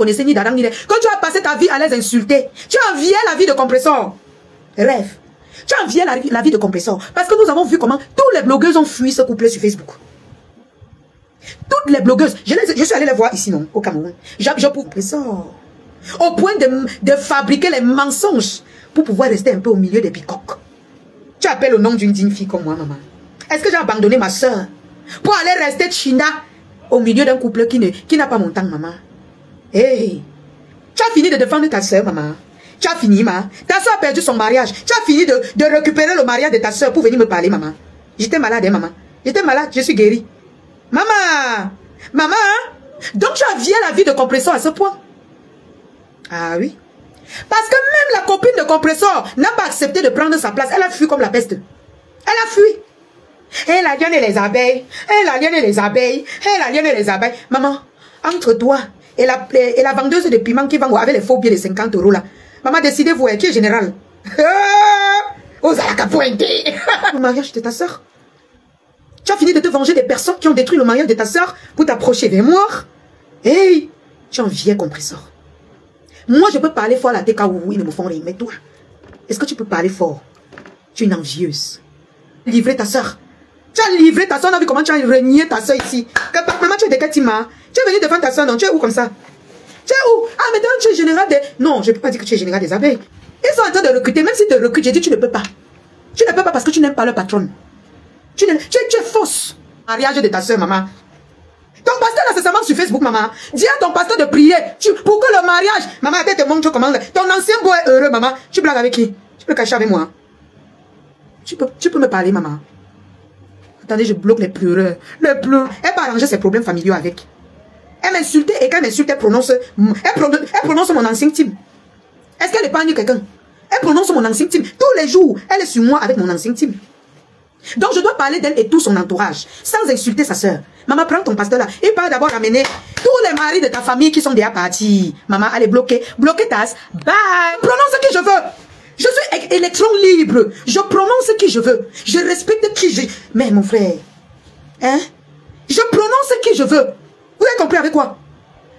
connaissez ni d'Adam ni d'Ève, quand tu as passé ta vie à les insulter, tu enviais la vie de compresseur. Rêve. Tu enviais la vie de compresseur. Parce que nous avons vu comment tous les blogueuses ont fui ce couplet sur Facebook. Toutes les blogueuses, je suis allé les voir ici, non, au Cameroun. Je pouvais ça. Au point de fabriquer les mensonges pour pouvoir rester un peu au milieu des bicoques. Tu appelles au nom d'une digne fille comme moi, maman. Est-ce que j'ai abandonné ma soeur pour aller rester China au milieu d'un couple qui n'a pas mon temps, maman? Hey, tu as fini de défendre ta soeur, maman. Tu as fini, maman. Ta soeur a perdu son mariage. Tu as fini de récupérer le mariage de ta soeur pour venir me parler, maman. J'étais malade, hein, maman. J'étais malade, je suis guérie. Maman, maman, donc tu as vié la vie de compresseur à ce point? Ah oui. Parce que même la copine de compresseur n'a pas accepté de prendre sa place. Elle a fui comme la peste. Elle a fui. Elle a liane les abeilles. Elle a liane les abeilles. Elle a liane les abeilles. Maman, entre toi et la vendeuse de piment qui vend avec les faux billets de 50 € là. Maman, décidez-vous, qui est général? Vous allez qu'à pointer. Le mariage de ta soeur. Tu as fini de te venger des personnes qui ont détruit le mariage de ta soeur pour t'approcher des morts. Hey, tu es un vieux compresseur. Moi, je peux parler fort à la TKW, ils ne me font rien. Mais toi, est-ce que tu peux parler fort? Tu es une envieuse. Livrer ta soeur. Tu as livré ta soeur, on a vu comment tu as renié ta soeur ici. Maman, tu es de quel team, hein? Tu es venu défendre ta soeur, non? Tu es où comme ça? Tu es où? Ah, maintenant tu es général des... Non, je ne peux pas dire que tu es général des abeilles. Ils sont en train de recruter, même si tu recrutes, j'ai dit tu ne peux pas. Tu ne peux pas parce que tu n'aimes pas leur patronne. Tu es fausse. Mariage de ta soeur, maman. Ton pasteur là, c'est seulement sur Facebook, maman. Dis à ton pasteur de prier pour que le mariage... Maman, elle te montre comment... Ton ancien beau est heureux, maman. Tu blagues avec qui? Tu peux cacher avec moi. Tu peux me parler, maman. Attendez, je bloque les pleureurs. Les pleureurs. Elle va arranger ses problèmes familiaux avec. Elle m'insultait et quand elle m'insulte, elle prononce mon ancien team. Est-ce qu'elle épargne quelqu'un? Elle prononce mon ancien team. Tous les jours, elle est sur moi avec mon ancien team. Donc je dois parler d'elle et tout son entourage, sans insulter sa soeur. Maman, prends ton pasteur là. Il part d'abord amener tous les maris de ta famille qui sont déjà partis. Maman, allez bloquer ta... Bye. Prononce qui je veux. Je suis électron libre. Je prononce qui je veux. Je respecte qui je... Mais mon frère, hein? Je prononce qui je veux. Vous avez compris avec quoi?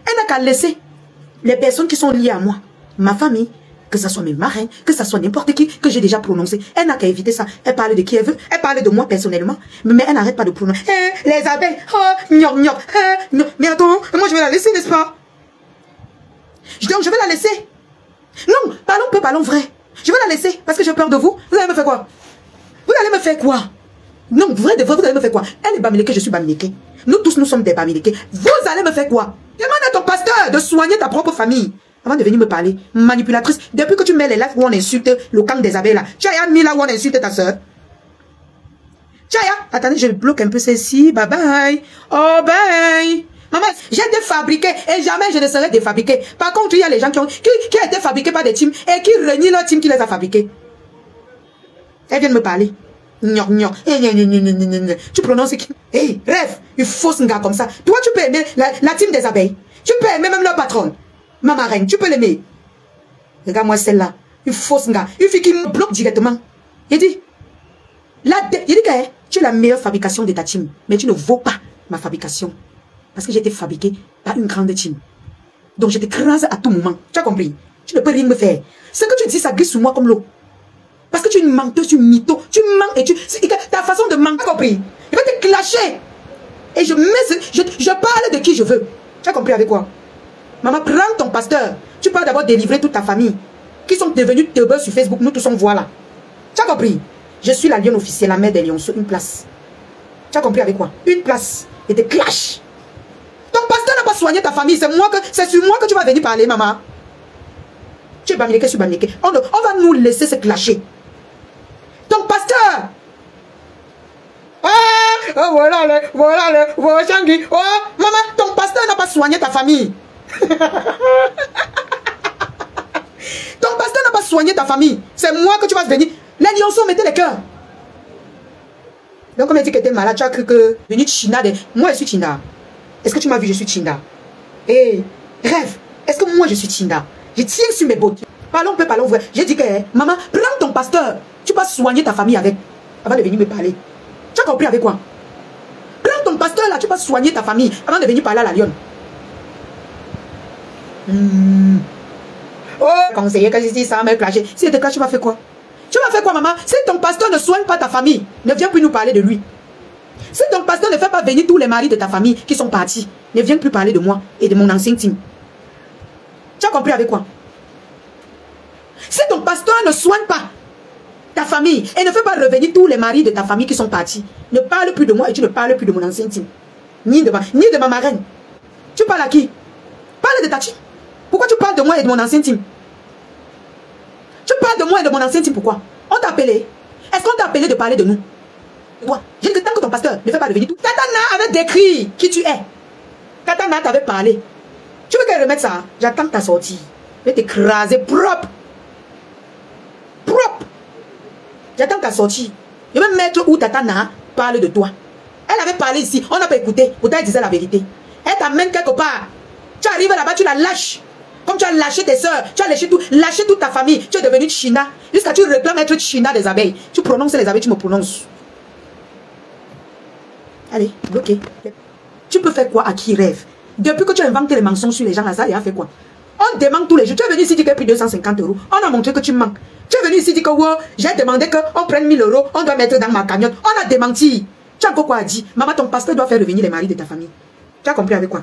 Elle n'a qu'à laisser les personnes qui sont liées à moi, ma famille, que ce soit mes marins, que ce soit n'importe qui, que j'ai déjà prononcé. Elle n'a qu'à éviter ça. Elle parle de qui elle veut. Elle parle de moi personnellement. Mais elle n'arrête pas de prononcer. Les abeilles. Oh, gnoc, gnoc. Mais attends, moi je vais la laisser, n'est-ce pas? Donc je vais la laisser. Non, parlons vrai. Je vais la laisser parce que j'ai peur de vous. Vous allez me faire quoi? Vous allez me faire quoi? Non, vrai de vrai, vous allez me faire quoi? Elle est bamileke, je suis bamileke. Nous tous, nous sommes des bamileke. Vous allez me faire quoi? Demande à ton pasteur de soigner ta propre famille. Avant de venir me parler, manipulatrice, depuis que tu mets les lives où on insulte le camp des abeilles là, tu as mis là où on insulte ta soeur. Attendez, je bloque un peu celle-ci, bye bye. Oh bye. Maman, j'ai défabriqué et jamais je ne serai défabriqué. Par contre, il y a les gens qui ont été fabriqués par des teams et qui renient leur team qui les a fabriqués. Elle vient de me parler. Gnoc, gnoc. Tu prononces qui? Hey, rêve, il faut un gars comme ça. Toi, tu peux aimer la team des abeilles. Tu peux aimer même leur patronne. Maman reine, tu peux l'aimer. Regarde-moi celle-là. Une fausse gars. Une fille qui me bloque directement. Il dit que tu es la meilleure fabrication de ta team. Mais tu ne vaux pas ma fabrication. Parce que j'ai été fabriquée par une grande team. Donc je t'écrase à tout moment. Tu as compris? Tu ne peux rien me faire. Ce que tu dis, ça glisse sur moi comme l'eau. Parce que tu es une menteuse, tu es une mytho. Tu mens et ta façon de mentir. Tu as compris? Je vais te clasher. Et je parle de qui je veux. Tu as compris avec quoi? Maman, prends ton pasteur. Tu peux d'abord délivrer toute ta famille. Qui sont devenus teubeurs sur Facebook. Nous tous on voit là. Tu as compris? Je suis la lionne officielle, la mère des lions, sur une place. Tu as compris avec quoi? Une place. Et te clash. Ton pasteur n'a pas soigné ta famille. C'est sur moi que tu vas venir parler, maman. Tu es bamileke, je suis bamileke. On va nous laisser se clasher. Ton pasteur. Ah, voilà, Changi. Oh, maman, ton pasteur n'a pas soigné ta famille. Ton pasteur n'a pas soigné ta famille. C'est moi que tu vas venir. Les lionceaux mettaient les cœurs. Donc, comme elle dit que tu es malade, tu as cru que venu China. Moi, je suis China. Est-ce que tu m'as vu, je suis China? Hé, rêve. Est-ce que moi, je suis China? Je tiens sur mes bottes. Parlons vrai. J'ai dit que, maman, prends ton pasteur. Tu vas soigner ta famille avec. Avant de venir me parler. Tu as compris avec quoi? Prends ton pasteur là, tu vas soigner ta famille. Avant de venir parler à la lionne. Oh, conseiller, que je dis ça, me clasher. Si il te clash, tu vas faire quoi? Tu vas faire quoi, maman? Si ton pasteur ne soigne pas ta famille, ne viens plus nous parler de lui. Si ton pasteur ne fait pas venir tous les maris de ta famille qui sont partis, ne viens plus parler de moi et de mon ancien team. Tu as compris avec quoi? Si ton pasteur ne soigne pas ta famille et ne fait pas revenir tous les maris de ta famille qui sont partis, ne parle plus de moi et tu ne parles plus de mon ancien team. Ni de ma marraine. Tu parles à qui? Parle de ta team. Pourquoi tu parles de moi et de mon ancien team? Tu parles de moi et de mon ancien team, pourquoi? On t'a appelé. Est-ce qu'on t'a appelé de parler de nous? Moi, j'ai dit tant que ton pasteur ne fait pas revenir tout. Katana avait décrit qui tu es. Katana t'avait parlé. Tu veux qu'elle remette ça? J'attends ta sortie. Je vais t'écraser propre. Propre. J'attends ta sortie. Je vais mettre où Tatana parle de toi. Elle avait parlé ici. On n'a pas écouté. Pourtant, elle disait la vérité. Elle t'amène quelque part. Tu arrives là-bas, tu la lâches. Comme tu as lâché tes soeurs, tu as lâché toute ta famille. Tu es devenu China. Jusqu'à tu réclames être China des abeilles. Tu prononces les abeilles, tu me prononces. Allez, bloqué. Tu peux faire quoi à qui rêve? Depuis que tu as inventé les mensonges sur les gens, là, ça, il a fait quoi? On demande tous les jours. Tu es venu ici dire qu'il y a plus de 250 €. On a montré que tu manques. Tu es venu ici dire que wow, j'ai demandé qu'on prenne 1000 €, on doit mettre dans ma cagnotte. On a démenti. Tu as encore quoi à dire? Maman, ton pasteur doit faire revenir les maris de ta famille. Tu as compris avec quoi?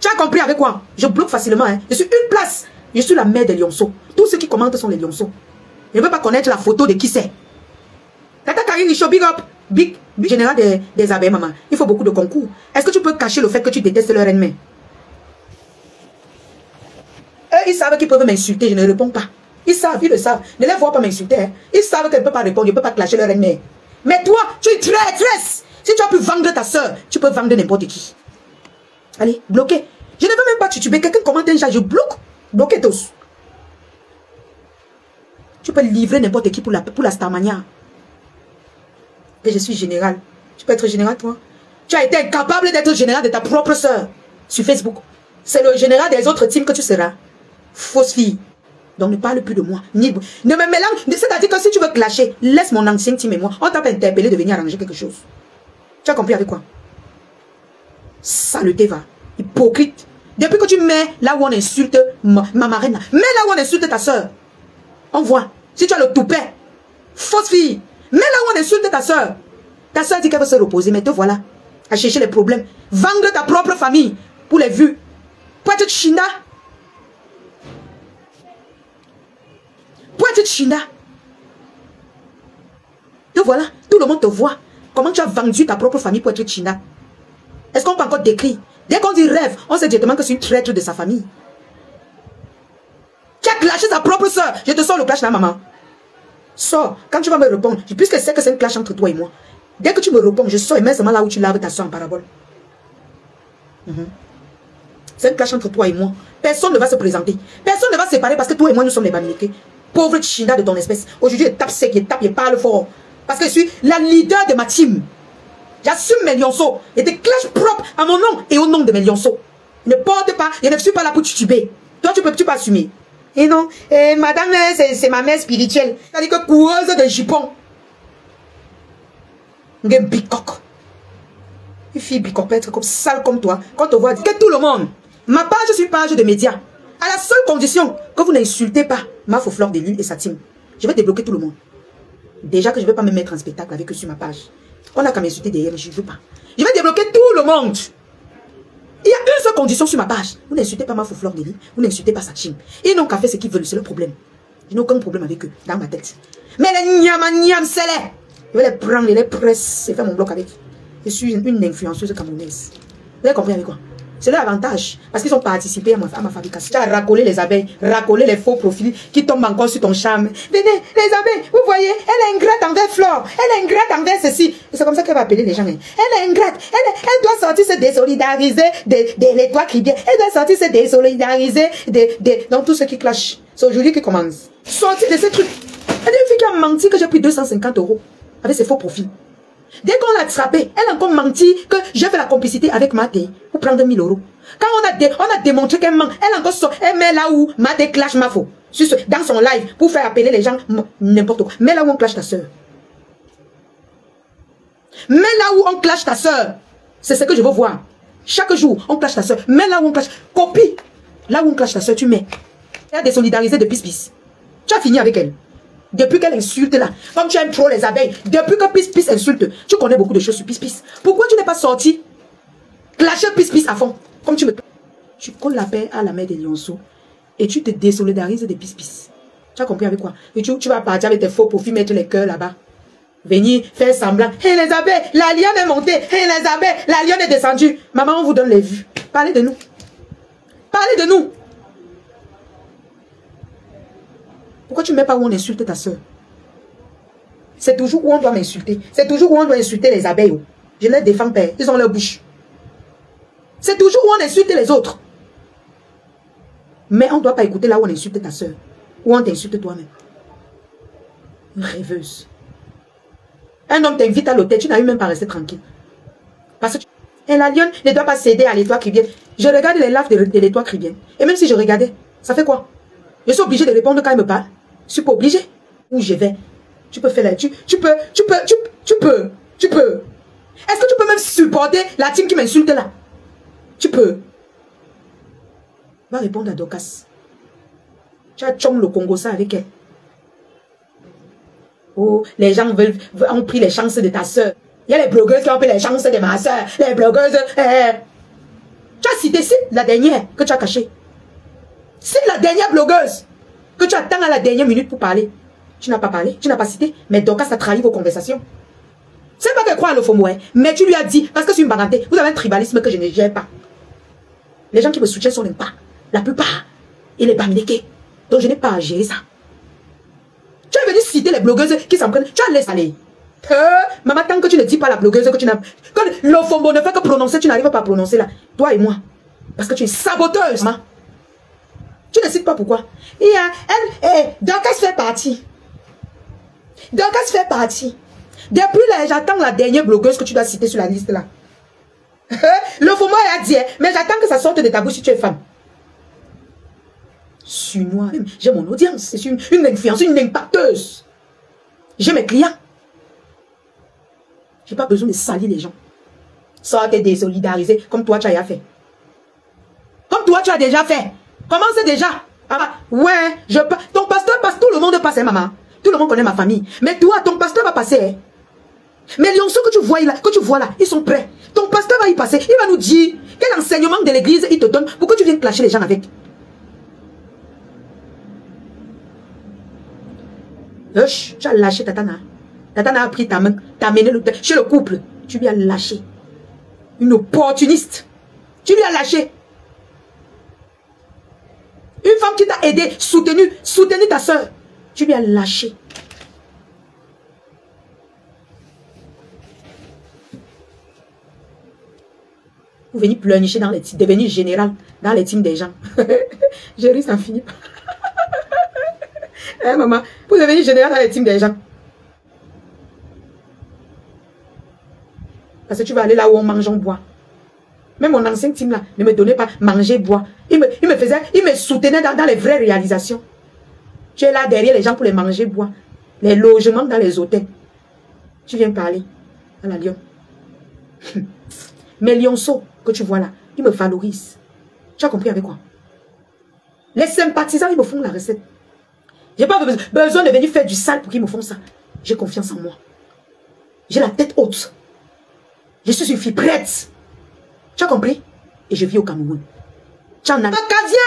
Tu as compris avec quoi? Je bloque facilement. Hein. Je suis une place. Je suis la mère des lionceaux. Tous ceux qui commentent sont les lionceaux. Je ne veux pas connaître la photo de qui c'est. Tata Karine Richaud, big up. Big général des abeilles, maman. Il faut beaucoup de concours. Est-ce que tu peux cacher le fait que tu détestes leur ennemi? Eux, ils savent qu'ils peuvent m'insulter. Je ne réponds pas. Ils savent, ils le savent. Ne les vois pas m'insulter. Hein. Ils savent qu'elle ne peut pas répondre. Je ne peux pas clasher leur ennemi. Mais toi, tu es traîtresse. Si tu as pu vendre ta soeur, tu peux vendre n'importe qui. Allez, bloquez. Je ne veux même pas tutuber. Quelqu'un commente un chat, je bloque. Bloquez tous. Tu peux livrer n'importe qui pour la Starmania. Et je suis général. Tu peux être général, toi? Tu as été incapable d'être général de ta propre soeur sur Facebook. C'est le général des autres teams que tu seras. Fausse fille. Donc ne parle plus de moi. Ne me mélange. C'est-à-dire que si tu veux clasher, laisse mon ancien team et moi. On t'a pas interpellé de venir arranger quelque chose. Tu as compris avec quoi? Saleté va. Hypocrite. Depuis que tu mets là où on insulte ma marraine, mets là où on insulte ta soeur. On voit. Si tu as le toupet. Fausse fille. Mets là où on insulte ta soeur. Ta soeur dit qu'elle veut se reposer, mais te voilà à chercher les problèmes. Vendre ta propre famille pour les vues. Pour être China. Pour être China. Te voilà. Tout le monde te voit. Comment tu as vendu ta propre famille pour être China? Est-ce qu'on peut encore décrire? Dès qu'on dit rêve, on sait directement que c'est une traître de sa famille. Tu as clashé sa propre soeur. Je te sors le clash là, maman. Sors. Quand tu vas me répondre, puisque je sais que c'est un clash entre toi et moi. Dès que tu me réponds, je sors et mets seulement là où tu laves ta soeur en parabole. C'est un clash entre toi et moi. Personne ne va se présenter. Personne ne va se séparer parce que toi et moi, nous sommes les Bamileke. Pauvre China de ton espèce. Aujourd'hui, je tape sec, je parle fort. Parce que je suis la leader de ma team. J'assume mes lionceaux. Et des clashs propres à mon nom et au nom de mes lionceaux. Ne porte pas, je ne suis pas là pour tuber. Toi, tu peux assumer. Et non, madame, c'est ma mère spirituelle. C'est-à-dire que coureuse de jupons. Une bicoque. Une fille bicopette comme sale comme toi. Quand on te voit dire que tout le monde. Ma page, c'est une page de médias. À la seule condition que vous n'insultez pas ma faux fleur de lune et sa team. Je vais débloquer tout le monde. Déjà que je ne vais pas me mettre en spectacle avec eux sur ma page. On n'a qu'à m'insulter derrière, mais je ne veux pas. Je vais débloquer tout le monde. Il y a une seule condition sur ma page. Vous n'insultez pas ma faux fleur de lune. Vous n'insultez pas sa team. Ils n'ont qu'à faire ce qu'ils veulent, c'est le problème. Je n'ai aucun problème avec eux, dans ma tête. Mais les niam, c'est les. Je vais les prendre, les presser et faire mon bloc avec. Je suis une influenceuse camerounaise. Vous avez compris avec quoi? C'est leur avantage. Parce qu'ils ont participé à ma fabrication. Tu as racolé les abeilles, racolé les faux profils qui tombent encore sur ton charme. Venez, les abeilles, vous voyez, elle est ingrate envers Flore. Elle est ingrate envers ceci. C'est comme ça qu'elle va appeler les gens. Elle est ingrate. Elle doit sortir se désolidariser de toi qui vient. Elle doit sortir se désolidariser dans tout ce qui clash. C'est aujourd'hui qui commence. Sortir de ces trucs. Elle est une fille qui a menti que j'ai pris 250 € avec ses faux profils. Dès qu'on l'a attrapé, elle a encore menti que j'ai fait la complicité avec Maté pour prendre 1000 €. Quand on a démontré qu'elle ment, elle encore sort, elle met là où Maté clash ma faux. Dans son live, pour faire appeler les gens n'importe quoi. Mets là où on clash ta soeur. Mets là où on clash ta soeur. C'est ce que je veux voir. Chaque jour, on clash ta soeur. Mets là où on clash. Copie. Là où on clash ta soeur, tu mets. Elle a désolidarisé de pis-pis. Tu as fini avec elle. Depuis qu'elle insulte là, comme tu aimes trop les abeilles, depuis que pis-pis insulte, tu connais beaucoup de choses sur pis-pis. Pourquoi tu n'es pas sorti clasher pis-pis à fond? Comme tu me... Tu colles la paix à la mère des lionceaux et tu te désolidarises des pis-pis. Tu as compris avec quoi? Et tu vas partir avec tes faux profils, mettre les cœurs là-bas. Venir faire semblant. Hé les abeilles, la lionne est montée. Hé les abeilles, la lionne est descendue. Maman, on vous donne les vues. Parlez de nous. Parlez de nous. Pourquoi tu ne mets pas où on insulte ta soeur? C'est toujours où on doit m'insulter. C'est toujours où on doit insulter les abeilles. Je les défends, père. Ils ont leur bouche. C'est toujours où on insulte les autres. Mais on ne doit pas écouter là où on insulte ta soeur. Ou on t'insulte toi-même. Une rêveuse. Un homme t'invite à l'hôtel, tu n'as eu même pas à rester tranquille. Parce que et la lionne ne doit pas céder à l'étoile cribienne. Je regarde les laves de l'étoile cribienne. Et même si je regardais, ça fait quoi? Je suis obligé de répondre quand elle me parle. Je suis pas obligé. Où je vais? Tu peux faire la... Tu peux. Est-ce que tu peux même supporter la team qui m'insulte là? Tu peux. Va répondre à Dorcas. Tu as chom le Congo ça avec elle. Oh, les gens ont pris les chances de ta soeur. Il y a les blogueuses qui ont pris les chances de ma soeur. Les blogueuses... Tu as cité, c'est la dernière que tu as cachée. C'est la dernière blogueuse que tu attends à la dernière minute pour parler. Tu n'as pas parlé, tu n'as pas cité, mais Dorcas a trahi vos conversations. C'est pas qu'elle croit à l'OFOMO, mais tu lui as dit, parce que c'est une bagatelle, vous avez un tribalisme que je ne gère pas. Les gens qui me soutiennent sont pas. La plupart, il est bamileke. Donc je n'ai pas à gérer ça. Tu es venu citer les blogueuses qui s'en prennent. Tu as laissé aller. Maman, tant que tu ne dis pas la blogueuse que tu n'as... Que l'OFOMO ne fait que prononcer, tu n'arrives pas à prononcer là. Toi et moi. Parce que tu es saboteuse, maman. Tu ne cites pas pourquoi. Dorcas fait partie. Dorcas fait partie. Depuis là, j'attends la dernière blogueuse que tu dois citer sur la liste là. Le FOMO a dit, mais j'attends que ça sorte de ta bouche si tu es femme. Je suis noire. J'ai mon audience. C'est une influenceuse, une impacteuse. J'ai mes clients. J'ai pas besoin de salir les gens. Sortez désolidariser comme toi tu as fait. Comme toi tu as déjà fait. Commencez déjà. Ah, ouais, ton pasteur passe, tout le monde passe, hein, maman. Tout le monde connaît ma famille. Mais toi, ton pasteur va passer. Hein. Mais les lionceaux que tu vois là, ils sont prêts. Ton pasteur va y passer. Il va nous dire quel enseignement de l'église il te donne pour que tu viennes clasher les gens avec. Tu as lâché Tatana. Tatana a pris ta main, t'a amené chez le couple. Tu lui as lâché. Une opportuniste. Tu lui as lâché. Une femme qui t'a aidé, soutenu ta soeur. Tu lui as lâché. Vous venez pleurnicher dans les teams, devenir général dans les teams des gens. Je ris, ça finit pas. Hein, maman, vous devenez général dans les teams des gens. Parce que tu vas aller là où on mange, on boit. Même mon ancien team là ne me donnait pas manger, boire. Il me soutenait dans les vraies réalisations. Tu es là derrière les gens pour les manger, boire. Les logements dans les hôtels. Tu viens parler à la lionne. Mes lionceaux que tu vois là, ils me valorisent. Tu as compris avec quoi? Les sympathisants, ils me font la recette. J'ai pas besoin de venir faire du sale pour qu'ils me font ça. J'ai confiance en moi. J'ai la tête haute. Je suis une fille prête. Tu as compris? Et je vis au Cameroun. Tchana.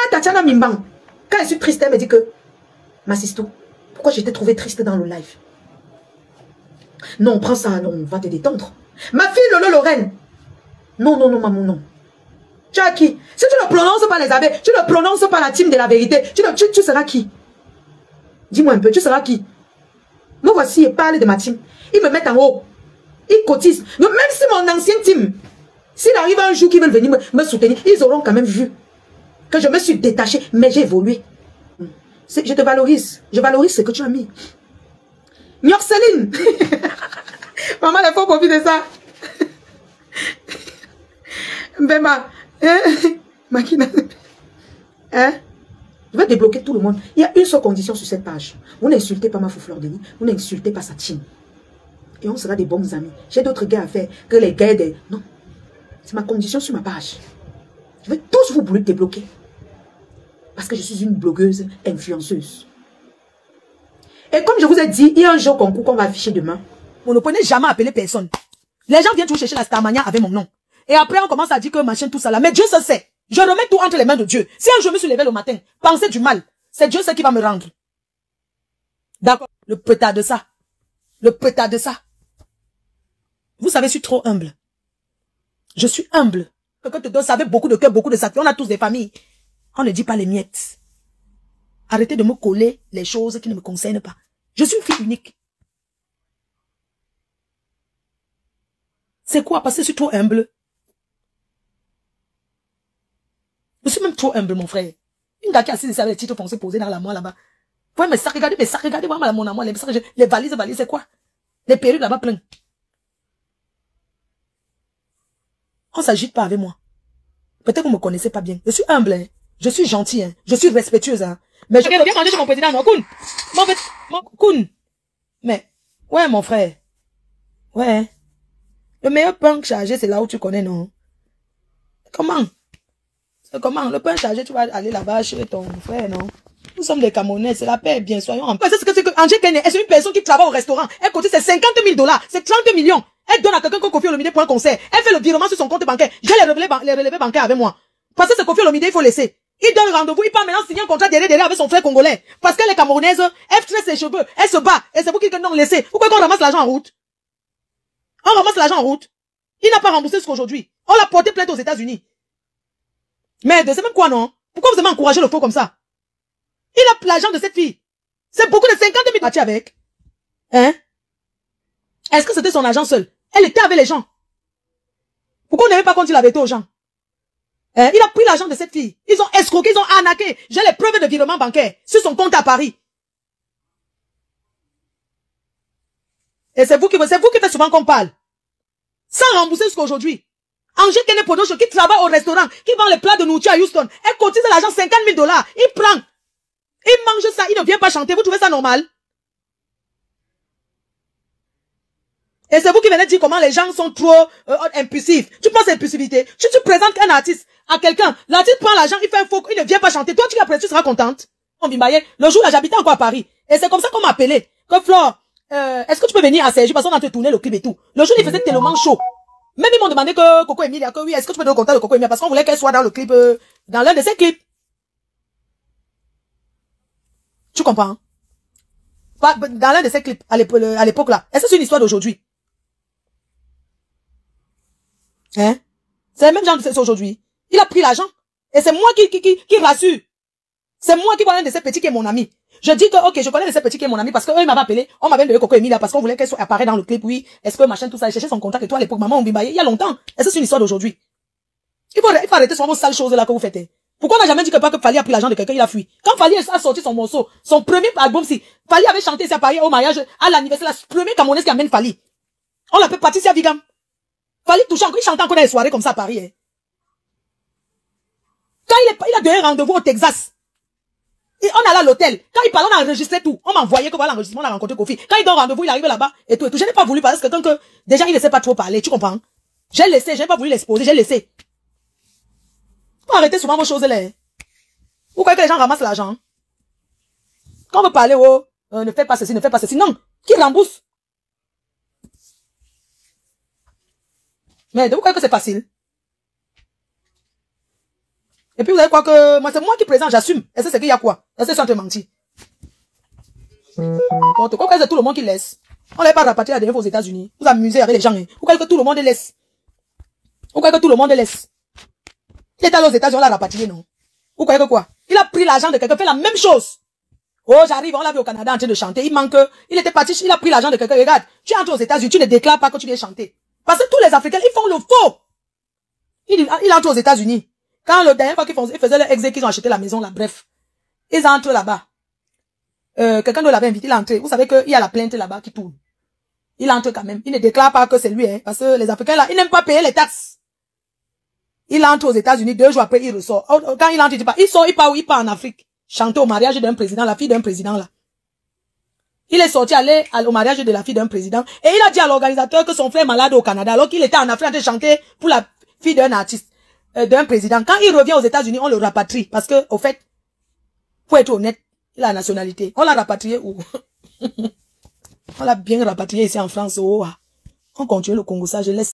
Tatiana Mimbang. Quand je suis triste, elle me dit que ma sister, pourquoi je t'ai trouvé triste dans le live? Non, prends ça, non, on va te détendre. Ma fille Lolo Lorraine. Non, non, non, maman, non. Tu as qui? Si tu ne prononces pas les abeilles, tu ne prononces pas la team de la vérité, tu seras qui? Dis-moi un peu, tu seras qui? Me voici et parle de ma team. Ils me mettent en haut. Ils cotisent. Même si mon ancien team, s'il arrive un jour qu'ils veulent venir me soutenir, ils auront quand même vu que je me suis détachée, mais j'ai évolué. Je te valorise. Je valorise ce que tu as mis. Nyorceline. Maman, il faut profiter de ça. Mbemba. Makina. Hein? Je vais débloquer tout le monde. Il y a une seule condition sur cette page. Vous n'insultez pas ma Fleur Denis. Vous n'insultez pas sa team. Et on sera des bons amis. J'ai d'autres gars à faire que les gars des... Non. C'est ma condition sur ma page. Je vais tous vous débloquer. Parce que je suis une blogueuse influenceuse. Et comme je vous ai dit, il y a un jeu concours qu'on va afficher demain. On ne prenait jamais appeler personne. Les gens viennent toujours chercher la Starmania avec mon nom. Et après, on commence à dire que machin, tout ça là. Mais Dieu se sait. Je remets tout entre les mains de Dieu. Si un jour je me suis levé le matin, penser du mal, c'est Dieu qui va me rendre. D'accord? Le pétard de ça. Le pétard de ça. Vous savez, je suis trop humble. Je suis humble. Quelqu'un te donne, ça avec beaucoup de cœur, beaucoup de sacrifice. On a tous des familles. On ne dit pas les miettes. Arrêtez de me coller les choses qui ne me concernent pas. Je suis une fille unique. C'est quoi? Parce que je suis trop humble. Je suis même trop humble, mon frère. Une gars qui a assise avec les titres foncés posés dans la main là-bas. Vous voyez mes sacs, regardez, moi, mon amour, les valises, c'est quoi? Les perruques là-bas plein. On s'agite pas avec moi. Peut-être que vous me connaissez pas bien. Je suis humble, hein. Je suis gentil, hein. Je suis respectueuse, hein. Mais je viens manger chez mon président, non, Koun. Koun. Mais, ouais, mon frère. Ouais. Le meilleur pain chargé, c'est là où tu connais, non? Comment? C'est comment? Le pain chargé, tu vas aller là-bas chez ton frère, non? Nous sommes des Camerounais, c'est la paix, bien, soyons en paix. C'est que Angé Kene, c'est une personne qui travaille au restaurant. Elle coûte c'est 50 000 $, c'est 30 millions. Elle donne à quelqu'un qu'on Koffi Olomide pour un concert. Elle fait le virement sur son compte bancaire. J'ai les relevés bancaires avec moi. Parce que c'est Koffi Olomide, il faut laisser. Il donne rendez-vous, il part maintenant signer un contrat derrière avec son frère congolais. Parce qu'elle est camerounaise, elle tresse ses cheveux, elle se bat. Et c'est vous qui non laissez. Pourquoi qu'on ramasse l'argent en route? On ramasse l'argent en route. Il n'a pas remboursé jusqu'aujourd'hui. On l'a porté plainte aux États-Unis. Mais c'est même quoi, non? Pourquoi vous avez encouragé le faux comme ça? Il a l'argent de cette fille. C'est beaucoup de 50 000 partis avec. Hein? Est-ce que c'était son argent seul? Elle était avec les gens. Pourquoi on n'avait pas quand il avait été aux gens? Hein? Il a pris l'argent de cette fille. Ils ont escroqué, ils ont arnaqué. J'ai les preuves de virement bancaire sur son compte à Paris. Et c'est vous qui faites souvent qu'on parle. Sans rembourser jusqu'à aujourd'hui. Angé Kene Production qui travaille au restaurant, qui vend les plats de nourriture à Houston, elle cotise l'argent 50 000 $. Il prend. Il mange ça, il ne vient pas chanter. Vous trouvez ça normal? Et c'est vous qui venez dire comment les gens sont trop impulsifs. Tu penses à l'impulsivité. Si tu présentes un artiste à quelqu'un, l'artiste prend l'argent, il fait un faux, il ne vient pas chanter. Toi, tu seras contente. On bimbaye. Le jour là, j'habitais encore à Paris. Et c'est comme ça qu'on m'a appelé. Que Flore, est-ce que tu peux venir à Sergi parce qu'on a tourné le clip et tout. Le jour, il faisait tellement chaud. Même ils m'ont demandé que Coco Emilia, que oui, est-ce que tu peux donner le contact de Coco Emilia parce qu'on voulait qu'elle soit dans le clip, dans l'un de ses clips. Tu comprends? Dans l'un de ces clips, à l'époque là. Est-ce que c'est une histoire d'aujourd'hui? Hein? C'est le même genre de c'est aujourd'hui. Il a pris l'argent. Et c'est moi qui rassure. C'est moi qui vois un de ces petits qui est mon ami. Je dis que, ok, je connais de ces petits qui est mon ami parce que eux, ils m'avaient appelé. On m'avait donné Coco Emilia parce qu'on voulait qu'elle soit apparaître dans le clip, oui. Est-ce que machin, tout ça, chercher son contact et toi à l'époque, maman, on bimbaye, il y a longtemps. Est-ce que c'est une histoire d'aujourd'hui? Il faut arrêter sur vos sales choses là que vous faites. Pourquoi on n'a jamais dit que Fally a pris l'argent de quelqu'un, il a fui? Quand Fally a sorti son morceau, son premier album, si Fally avait chanté ici à Paris au mariage, à l'anniversaire, la première Camerounaise qui amène Fally. On l'appelle Patricia Vigam. Fally touchant, il chantait encore dans les soirées comme ça à Paris. Hein. Quand il a donné un rendez-vous au Texas, et on allait à l'hôtel. Quand il parlait, on a enregistré tout. On m'envoyait que voilà l'enregistrement, on a rencontré Kofi. Quand il donne rendez-vous, il arrive là-bas et tout. Je n'ai pas voulu parce que tant que déjà il ne sait pas trop parler, tu comprends? J'ai laissé, j'ai pas voulu l'exposer, j'ai laissé. Faut arrêter souvent vos choses là. Vous croyez que les gens ramassent l'argent? Quand on veut parler, oh, ne fais pas ceci, ne fais pas ceci. Non, qui rembourse? Mais vous croyez que c'est facile? Et puis vous allez croire que moi, c'est moi qui présente, j'assume. Et c'est qu'il y a quoi? Est-ce que c'est en train de mentir? Bon, tu crois que c'est tout le monde qui laisse? On n'est pas rapatrié à des aux États-Unis. Vous amusez avec les gens. Hein. Vous croyez que tout le monde laisse? Vous croyez que tout le monde laisse? Il est allé aux États-Unis, on l'a rapatrié, non? Vous croyez que quoi? Il a pris l'argent de quelqu'un, fait la même chose. Oh, j'arrive, on l'a vu au Canada en train de chanter. Il manque, il était parti, il a pris l'argent de quelqu'un. Regarde, tu entres aux États-Unis, tu ne déclares pas que tu viens chanter. Parce que tous les Africains, ils font le faux. Il entre aux États-Unis. Quand le dernier fois qu'ils faisaient leur exé, qu'ils ont acheté la maison, là, bref. Ils entrent là-bas. Quelqu'un d'autre l'avait invité, il est entré. Vous savez qu'il y a la plainte là-bas qui tourne. Il entre quand même. Il ne déclare pas que c'est lui, hein. Parce que les Africains là, ils n'aiment pas payer les taxes. Il entre aux États-Unis, 2 jours après, il ressort. Quand il entre, il dit pas, il sort, il part où? Il part en Afrique. Chanter au mariage d'un président, la fille d'un président là. Il est sorti aller au mariage de la fille d'un président. Et il a dit à l'organisateur que son frère est malade au Canada, alors qu'il était en Afrique en train de chanter pour la fille d'un artiste, d'un président. Quand il revient aux États-Unis, on le rapatrie. Parce que, au fait, Pour être honnête, il a la nationalité. On l'a rapatrié où? On l'a bien rapatrié ici en France. Oh, on continue le Congo, ça, je laisse.